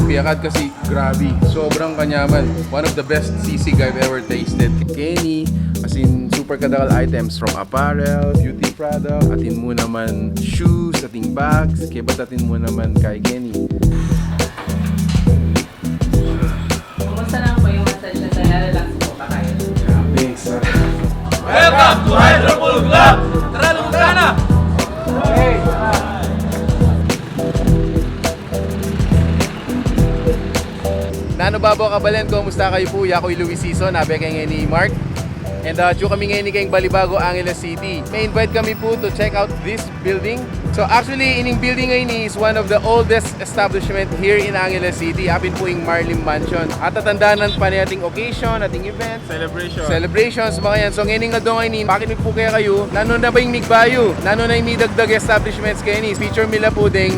Piakad kasi grabe, sobrang kanyaman. One of the best sisig I've ever tasted. Kenny, as in super kadakal items from apparel, beauty product, atin mo naman shoes, ating bags, kaya ba't atin mo naman kay Kenny. Kumusta lang po yung massage na sa relax po ba kayo? Grabe, sarap. Welcome to Hydropool Club! Tara, lumutang ka na! Okay, Nano babo kabalen, kumusta kayo po? Ako'y Luis Season, nabe kay ni Mark. And dito kami ngayon kayong Balibago, Angeles City. May invite kami po to check out this building. So actually, ining building ngayon is one of the oldest establishment here in Angeles City. Apin po yung Marlim Mansion. At tatandaan pa ni ating occasion, ating event. Celebrations, mga yan. So ngayon nga doon ngayon, bakit po kaya kayo? Nano na ba yung nigbayo? Nano na yung nidagdag establishments kayo ni? Feature nila po ding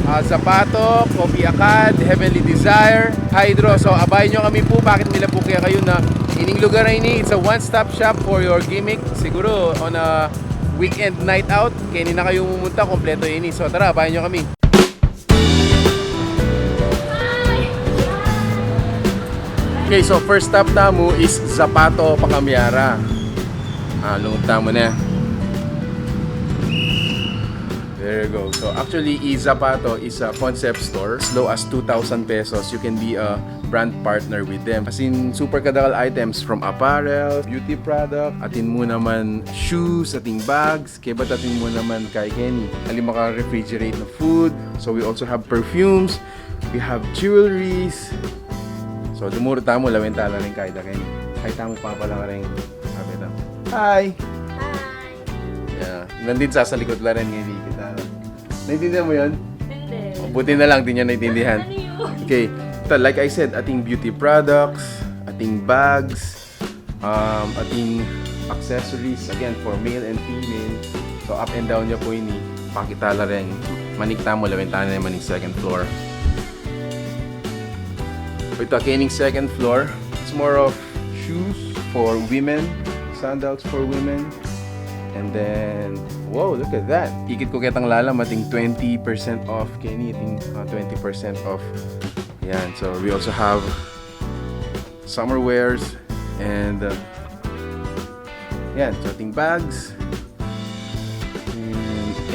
Zappatto, Outlet, Heavenly Desire, Hydro. So abayan nyo kami po, bakit nila po kaya kayo na ining lugar na ini. It's a one-stop shop for your gimmick. Siguro on a weekend night out, kaya na kayo pumunta, kompleto ini. So tara, abayan nyo kami. Okay, so first stop na mo is Zappatto Pampanga. Lungunta mo na. There you go. So actually, Zappatto is a concept store. As low as 2,000 pesos, you can be a brand partner with them. As in, super kadakal items from apparel, beauty product, atin mo naman shoes, ating bags, kaya ba't atin mo naman kay Kenny. Halim maka-refrigerate na food. So we also have perfumes, we have jewelries. So dumuro tamo, lawin tala rin kay Kenny. Kay tamo pa pala ka rin. Sabi na. Hi! Yeah. Nandito sa likod lang rin ngayon kita. Naintindihan mo yun? Hindi. Buti na lang, di niya naintindihan. Okay. So, like I said, ating beauty products, ating bags, ating accessories, again, for male and female. So, up and down niya po ini. Pakitala rin. Manikta mo, lawentana naman yung second floor. Ito, kining second floor. It's more of shoes for women, sandals for women. And then, wow, look at that. Ikit ko kitang lalam, ating 20% off. Kenny, ating 20% off. Yan, so we also have summer wears and yan, so ating bags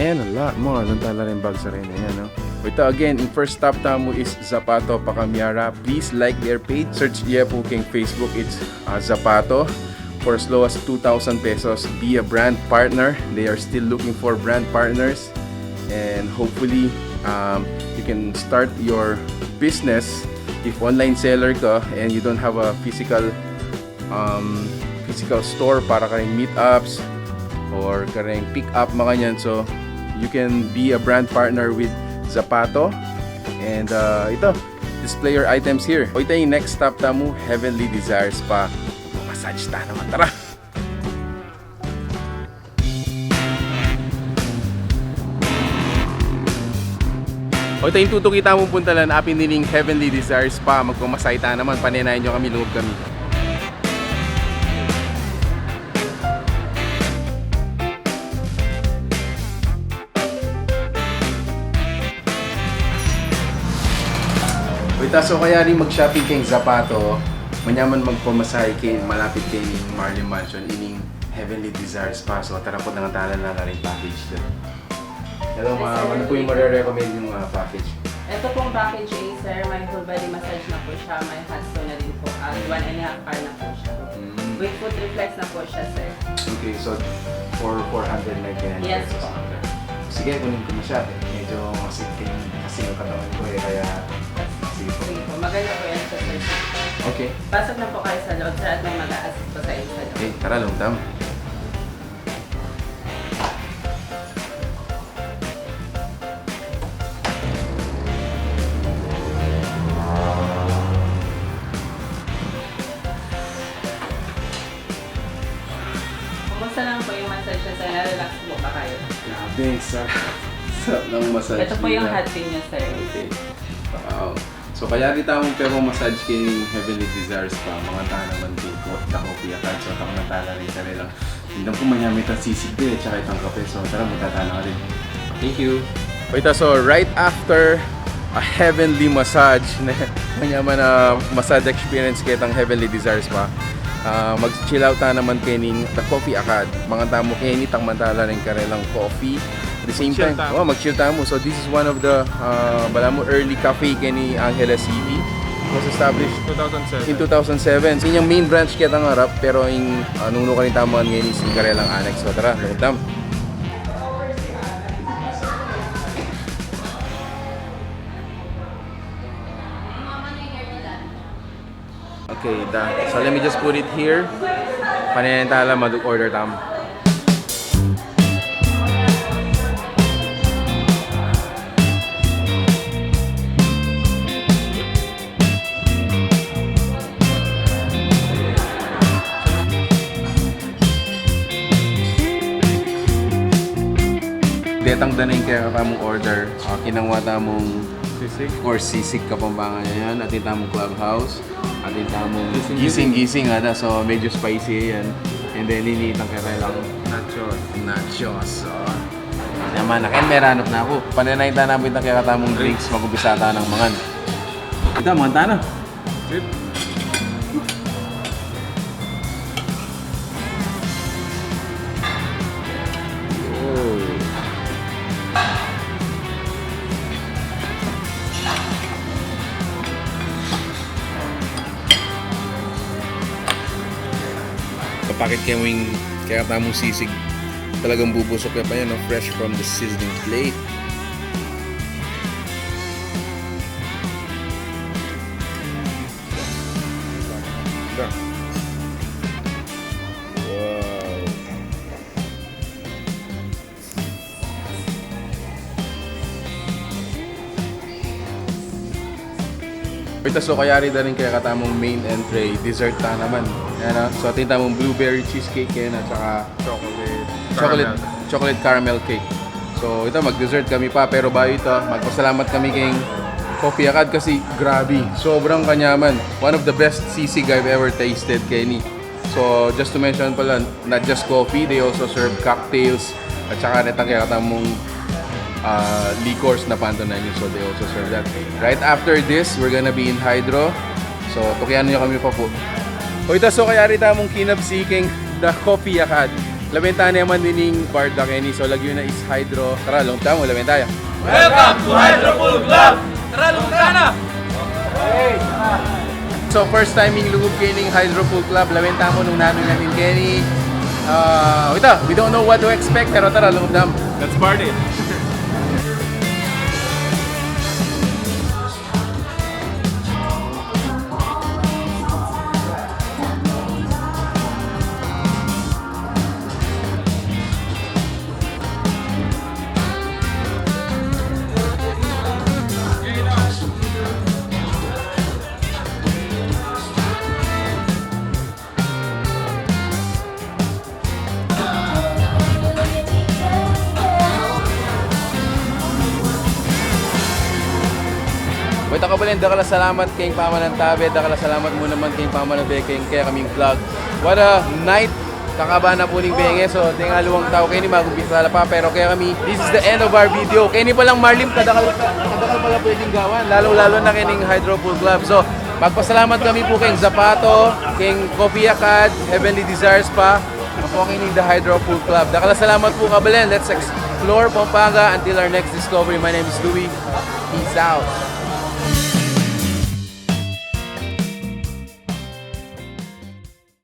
and a lot more. Nantala rin bags rin yan, no? Ito again, yung first stop tamo is Zappatto Pampanga. Please like their page. Search niya po kayong Facebook. It's Zappatto. For as low as 2,000 pesos, be a brand partner. They are still looking for brand partners, and hopefully you can start your business if online seller ka and you don't have a physical store para kayong meetups or kayong pick up mga yan. So you can be a brand partner with Zappatto. And ito, display your items here. O ito yung next stop tamo, Heavenly Desire Spa. Massage ta naman, tara! O ito yung tutukita mong puntalan, apin nining Heavenly Desire Spa. Magpumasay ta naman, paninayin nyo kami, loob kami. O ito, so kaya rin mag-shopping kayong Zappatto. Manyaman magpamasahe kay malapit kay Marlim Mansion ining Heavenly Desire Spa. So tara po nang talan na rin package doon. Hello ma'am, ano po yung marirecommend yung package? Ito pong package A, sir. May full body massage na po siya. May hot stone na din po. 1.5 hour na po siya. With foot reflex na po siya, sir. Okay, so for 499 Yes pesos. po. Sige, kunin ko na siya. Medyo masikting kasi yung katawan ko kaya sige po. Sige po. Maganda po yan, sir. Okay. Pasok na po kayo sa loob, sir, at may mag-a-assist po sa inyo sa loob. Okay, tara long tam. Kumusta lang po yung massage na, sir? Relax po ba kayo? Grabe, sarap ng massage. Ito po yung hot pin niya, sir. Okay. Wow. So kaya kita mong pero massage kay Heavenly Desires pa. Mga ta naman dito. Ako piyakan. So ako natala rin ka rin lang. Hindi lang po manyamit ang sisig din. Tsaka itang kape. So tara, matatala ka rin. Thank you. Wait, so right after a heavenly massage na kanyaman na massage experience kitang Heavenly Desires pa. Mag-chill out na naman kining the coffee akad. Mga tamo kini tang mantala rin karelang coffee. At the same time, mag-chill tamo. So this is one of the early cafe kini Angeles City. It was established 2007. in 2007. Yung main branch kita ng harap, pero yung nung ka rin tamaan ngayon si karelang annex. So tara, lukdam. Okay, so let me just put it here. Panenentala mag-order tam. Detang daning kaya kamong order. Kinangwa tamong Sisig. or sisig Pampanga yan. Atin tamong clubhouse. Atin tamong gising ada. So medyo spicy yan. And then linitang kaya lang nachos. So naman na meranop na ako. Pananayin namin itang kaya tamong drinks. Mag-umbisata ng mangan. Ito, manta na. Sip. Kapakit kayo yung kaya tamong sisig, talagang bubusok ka pa yan, no? Fresh from the sizzling plate. Wow. Ito so kayari na rin kaya katamong main entree, dessert ta naman. Yan, so atin tamong blueberry cheesecake yan at saka chocolate caramel cake. So ito mag-dessert kami pa, pero bago ito magpasalamat kami kay Coffee Akad kasi grabe, sobrang kanyaman. One of the best sisig I've ever tasted, Kenny. So just to mention pala, not just coffee, they also serve cocktails at saka netang kaya katamong liquors na pantonan nyo, so they also serve that. Right after this, we're gonna be in Hydro. So tukyan nyo kami pa po. O ito, so kaya rin tamong kinabsiking the Coffee Akad. Labenta naman dining bar da Kenny. So lagyo na is Hydro. Tara, long tamo, labenta ya. Welcome to Hydro Pool Club! Tara, lumita na! So first time yung lugub kining Hydro Pool Club. Labenta mo nung nanong namin Kenny. Ito, we don't know what to expect, pero tara, long tamo. Let's party! Wait, akabalin, dakala salamat kayong pamanan tabi, dakala salamat mo naman kayong pamanan bekeng kaya kaming vlog. What a night! Kakaba na po ning benge, so tingaluwang tao kayo ni magumpisa pa, pero kaya kami, this is the end of our video. Kaya ni palang Marlim, kadakal pala pwedeng gawan, lalo na kayong Hydro Pool Club. So, magpasalamat kami po kayong Zappatto, kayong Coffee Akad, Heavenly Desires pa, po kayong the Hydro Pool Club. Dakala salamat po kabalin, let's explore Pampanga until our next discovery. My name is Louie. Peace out!